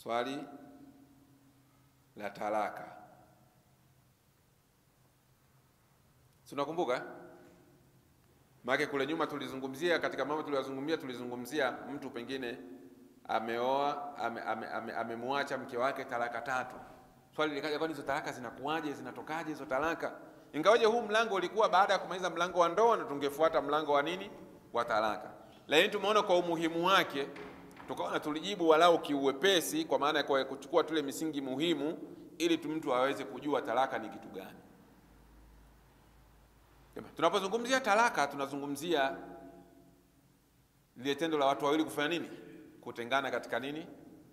swali la talaka. Tunakumbuka? Maana kule nyuma tulizungumzia katika mambo tulizungumzia mtu pengine ameoa amemwacha mke wake talaka 3. Swali likaja, kwani hizo talaka zinakuaje, zinatokaje hizo talaka? Ingawaje huu mlango ulikuwa baada ya kumaliza mlango wa ndoa na tungefuata mlango wa nini? Wa talaka. Lakini tumeona kwa umuhimu wake tukaona tulijibu walau kiuwepesi, kwa maana ya kuchukua tule misingi muhimu ili mtu aweze kujua talaka ni kitu gani. Tunapozungumzia talaka tunazungumzia lile tendo la watu wawili kufanya nini? Kutengana katika nini?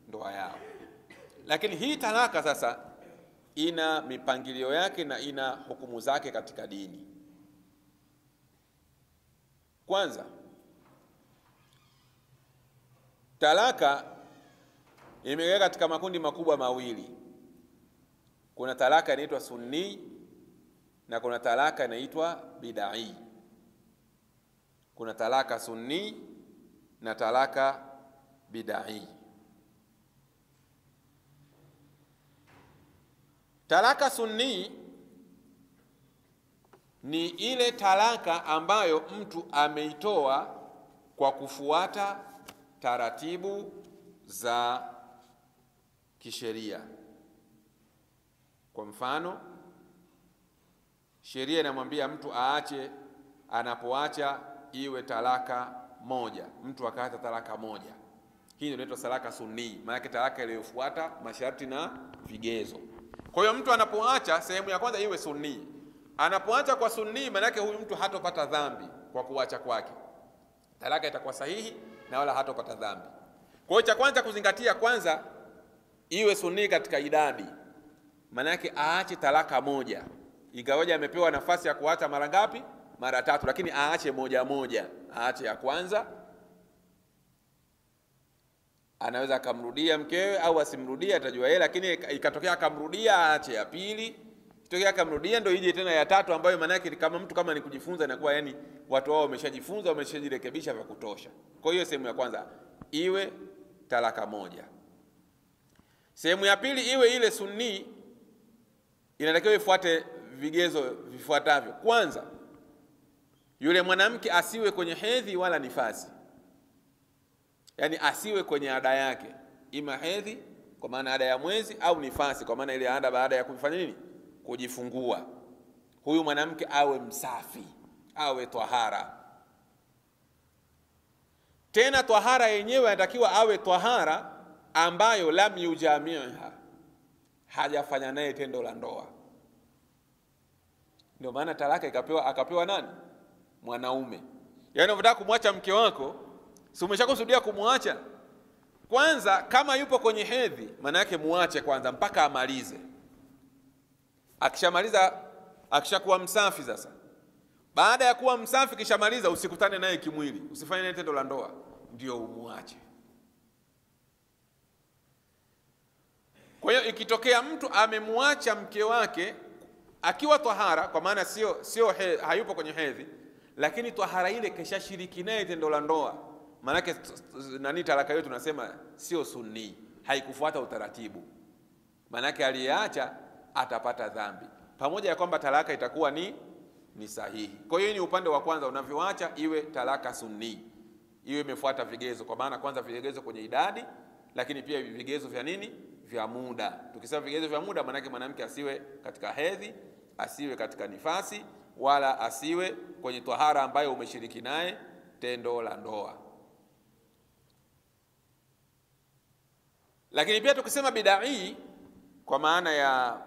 Ndoa yao. Lakini hii talaka sasa ina mipangilio yake na ina hukumu zake katika dini. Kwanza, talaka imegawanyika katika makundi makubwa mawili. Kuna talaka inaitwa sunni na kuna talaka inaitwa bid'ai. Kuna talaka sunni na talaka bid'ai. Talaka sunni ni ile talaka ambayo mtu ameitoa kwa kufuata taratibu za kisheria. Kwa mfano, sheria inamwambia mtu aache, anapoacha iwe talaka 1. Mtu akaacha talaka 1. Hii ndio inaitwa talaka sunni, maana talaka iliyofuata masharti na vigezo. Kwa hiyo mtu anapoacha, sehemu ya kwanza iwe sunni. Anapoacha kwa sunni, maana yake huyu mtu hatopata dhambi kwa kuacha kwake. Talaka itakuwa sahihi na wala hatopata dhambi. Kwa hiyo cha kwanza kuzingatia, kwanza iwe sunni katika idadi. Maana yake aache talaka 1. Ingawaje amepewa nafasi ya kuacha mara ngapi? Mara 3, lakini aache 1. Aache ya kwanza. Anaweza akamrudia mkewe au asimrudie, atajua yeye, lakini ikatokea akamrudia, aache ya pili. Ikitokea akamrudia ndio ije tena ya 3, ambayo maana yake kama mtu kama ni kujifunza inakuwa yani watu wao wameshajifunza, wameshajirekebisha vya kutosha. Kwa hiyo sehemu ya kwanza iwe talaka 1. Sehemu ya pili iwe ile sunni, inatakiwa ifuate vigezo vifuatavyo. Kwanza, yule mwanamke asiwe kwenye hedhi wala nifasi. Yani asiwe kwenye ada yake, ima hedhi kwa maana ada ya mwezi au nifasi kwa maana ile ada baada ya kufanya nini? Kujifungua. Huyu mwanamke awe msafi, awe tahara. Tena tahara yenyewe anatakiwa awe tahara ambayo lam yujamiha, hajafanya naye tendo la ndoa. Ndio maana talaka akapewa nani? Mwanaume. Yaani unataka kumwacha mke wako, si umeshakusudia kumwacha? Kwanza kama yupo kwenye hedhi, maana yake muache kwanza mpaka amalize. Akishamaliza, akishakuwa msafi sasa. Baada ya kuwa msafi kishamaliza, usikutane naye kimwili, usifanye naye tendo la ndoa, ndio umuache. Kwa hiyo ikitokea mtu amemwacha mke wake akiwa tahara, kwa maana sio hayupo kwenye hedhi, lakini tahara ile keshashiriki naye tendo la ndoa, maana yake nani, talaka hiyo tunasema sio sunni, haikufuata utaratibu. Maana yake aliyeacha atapata dhambi, pamoja ya kwamba talaka itakuwa ni sahihi. Kwa hiyo ni upande wa kwanza, unavyoacha iwe talaka sunni, iwe imefuata vigezo, kwa maana kwanza vigezo kwenye idadi, lakini pia vigezo vya nini? Vya muda. Tukisema vigezo vya muda, maana yake mwanamke asiwe katika hedhi, asiwe katika nifasi, wala asiwe kwenye tahara ambayo umeshiriki naye tendo la ndoa. Lakini pia tukisema bid'ai, kwa maana ya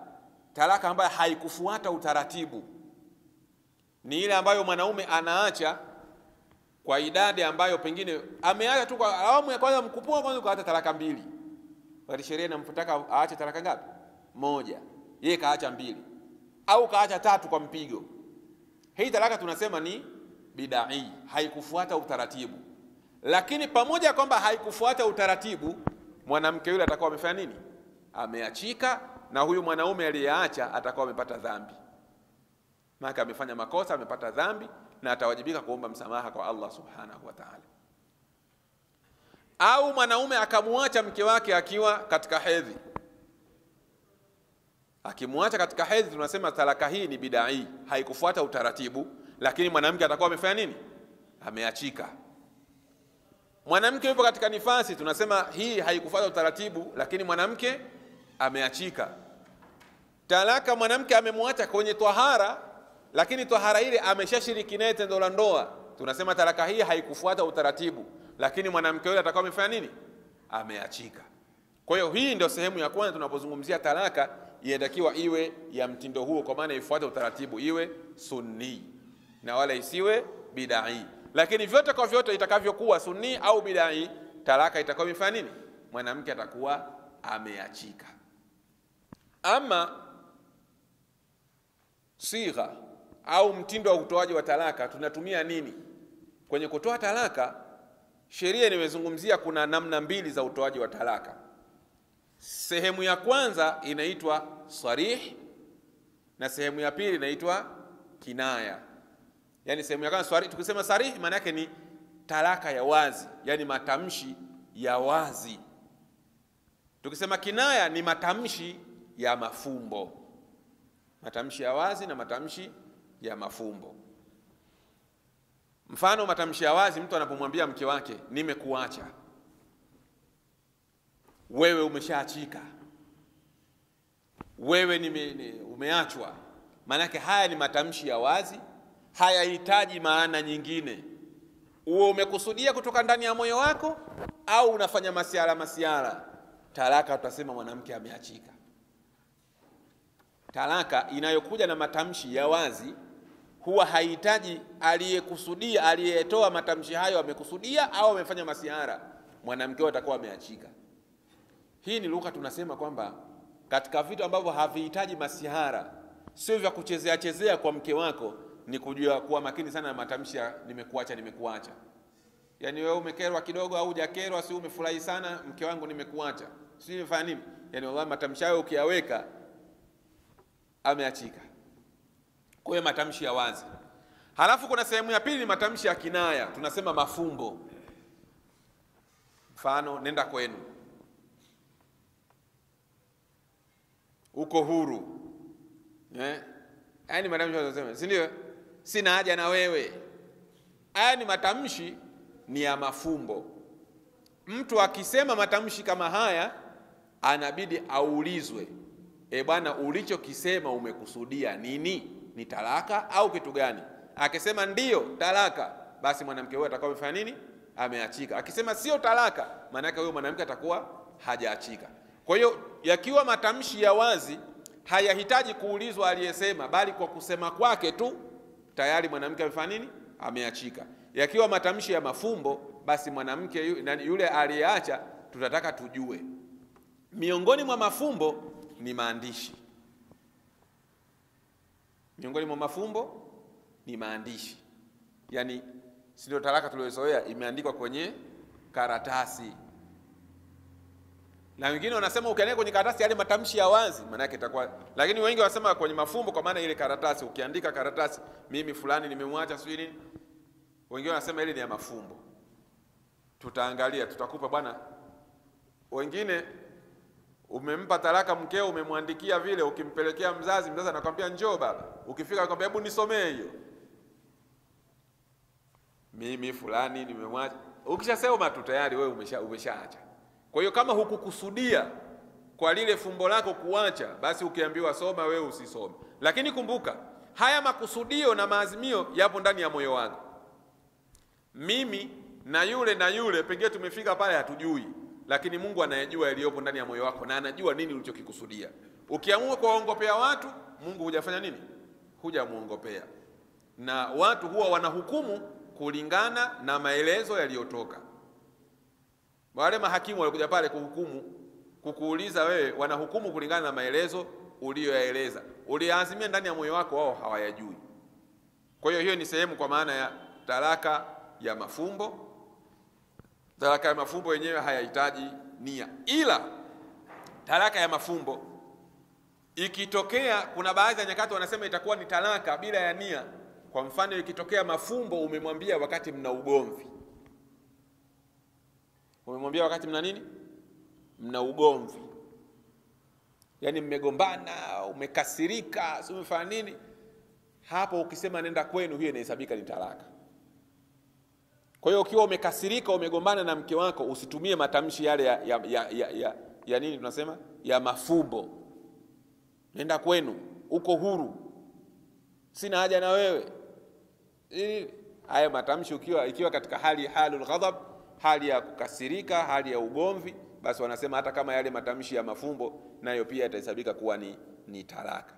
talaka ambayo haikufuata utaratibu, ni ile ambayo mwanaume anaacha kwa idadi ambayo pengine ameacha tu kwa awamu ya kwanza, mkupua kwanza kaacha talaka 2. Wakati sheria inamtaka aache talaka ngapi? 1. Yeye kaacha 2 au kaacha 3 kwa mpigo. Hii talaka tunasema ni bid'ai, haikufuata utaratibu. Lakini pamoja kwamba haikufuata utaratibu, mwanamke yule atakuwa amefanya nini? Ameachika, na huyu mwanaume aliyeacha atakuwa amepata dhambi. Maana amefanya makosa, amepata dhambi, na atawajibika kuomba msamaha kwa Allah subhanahu wa ta'ala. au mwanaume akamuacha mke wake akiwa katika hedhi. Akimuacha katika hedhi, tunasema talaka hii ni bid'ah, haikufuata utaratibu, lakini mwanamke atakuwa amefanya nini? Ameachika. Mwanamke yupo katika nifasi, tunasema hii haikufuata utaratibu, lakini mwanamke ameachika. Talaka mwanamke amemuacha kwenye tahara, lakini tahara ile ameshashiriki naye tendo la ndoa, tunasema talaka hii haikufuata utaratibu, lakini mwanamke yule atakuwa amefanya nini? Ameachika. Kwa hiyo hii ndio sehemu ya kwanza tunapozungumzia talaka, inatakiwa iwe ya mtindo huo, kwa maana ifuate utaratibu, iwe sunni na wala isiwe bid'ah. Lakini vyote kwa vyote itakavyokuwa sunni au bid'ah, talaka itakuwa imefanya nini? Mwanamke atakuwa ameachika. Ama sigha au mtindo wa utoaji wa talaka tunatumia nini? Kwenye kutoa talaka, sheria imezungumzia kuna namna mbili za utoaji wa talaka. Sehemu ya kwanza inaitwa sarih na sehemu ya pili inaitwa kinaya. Yani sehemu ya kwanza sarih, tukisema sarih maana yake ni talaka ya wazi, yani matamshi ya wazi. Tukisema kinaya ni matamshi ya mafumbo. Matamshi ya wazi na matamshi ya mafumbo. Mfano, matamshi ya wazi, mtu anapomwambia mke wake nimekuacha, wewe umeshaachika, wewe umeachwa. Maana haya ni matamshi ya wazi, hayahitaji maana nyingine. Uwe umekusudia kutoka ndani ya moyo wako au unafanya masiala. Talaka tutasema mwanamke ameachika. Talaka inayokuja na matamshi ya wazi huwa haihitaji aliyekusudia, aliyetoa matamshi hayo amekusudia au amefanya masiara, mwanamke atakuwa ameachika. Hii ni lugha tunasema kwamba katika vitu ambavyo havihitaji masihara, sio vya kuchezea kwa mke wako, ni kujua kuwa makini sana na matamshi ya nimekuacha. Yani wewe umekerwa kidogo au hujakerwa, si umefurahi sana, mke wangu nimekuacha, si nimefanya nini? Yani wallahi matamshi hayo ukiyaweka ameachika. Kwa hiyo matamshi ya wazi. Halafu kuna sehemu ya pili, matamshi ya kinaya, tunasema mafumbo. Mfano, nenda kwenu, uko huru. Yaani matamshi wanasema, si ndio? Sina haja na wewe. Yaani matamshi ni ya mafumbo. Mtu akisema matamshi kama haya anabidi aulizwe, bwana, ulichokisema umekusudia nini? Ni talaka au kitu gani? Akisema ndio talaka, basi mwanamke huyo atakuwa amefanya nini? Ameachika. Akisema sio talaka, maana yake huyo mwanamke atakuwa hajaachika. Kwa hiyo yakiwa matamshi ya wazi hayahitaji kuulizwa aliyesema, bali kwa kusema kwake tu tayari mwanamke amefanya nini? Ameachika. Yakiwa matamshi ya mafumbo, basi mwanamke yule aliyeacha tutataka tujue. Miongoni mwa mafumbo ni maandishi. Miongoni mwa mafumbo ni maandishi. Yani sio talaka tuliyozoea imeandikwa kwenye karatasi. Na wengine wanasema ukiandika kwenye karatasi yale matamshi ya wazi maana yake itakuwa, lakini wengi wanasema kwenye mafumbo kwa maana ile karatasi, ukiandika karatasi mimi fulani nimemwacha sio nini. Wengine wanasema ile ni ya mafumbo. Tutaangalia, tutakupa bwana. Wengine umempa talaka mkeo, umemwandikia vile, ukimpelekea mzazi anakuambia njoo baba, ukifika anakuambia hebu nisomee hiyo, mimi fulani nimemwacha. Ukishasema tu tayari wewe umeshaacha. Kwa hiyo kama hukukusudia kwa lile fumbo lako kuacha, basi ukiambiwa soma wewe usisome. Lakini kumbuka, haya makusudio na maazimio yapo ndani ya moyo wako. Mimi na yule pengine tumefika pale hatujui, lakini Mungu anayejua yaliyopo ndani ya moyo wako na anajua nini ulichokikusudia. Ukiamua kuwaongopea watu, Mungu hujafanya nini? Hujamuongopea. Na watu huwa wanahukumu kulingana na maelezo yaliyotoka. Wale mahakimu walikuja pale kuhukumu, kukuuliza wewe, wanahukumu kulingana na maelezo uliyoyaeleza. Uliazimia ndani ya moyo wako, wao hawayajui. Kwa hiyo ni sehemu kwa maana ya talaka ya mafumbo. Talaka ya mafumbo yenyewe hayahitaji nia. Ila talaka ya mafumbo ikitokea, kuna baadhi ya nyakati wanasema itakuwa ni talaka bila ya nia. Kwa mfano, ikitokea mafumbo umemwambia wakati mna ugomvi, Umemwambia wakati mna nini? Mna ugomvi, yani mmegombana, umekasirika, si umefanya nini, hapo ukisema nenda kwenu, hiyo inahesabika ni talaka. Kwa hiyo ukiwa umekasirika, umegombana na mke wako, usitumie matamshi yale ya nini tunasema, ya mafumbo. Nenda kwenu, uko huru, sina haja na wewe. Haya matamshi ikiwa katika halul ghadab, hali ya kukasirika, hali ya ugomvi, basi wanasema hata kama yale matamshi ya mafumbo nayo pia yatahesabika kuwa ni talaka.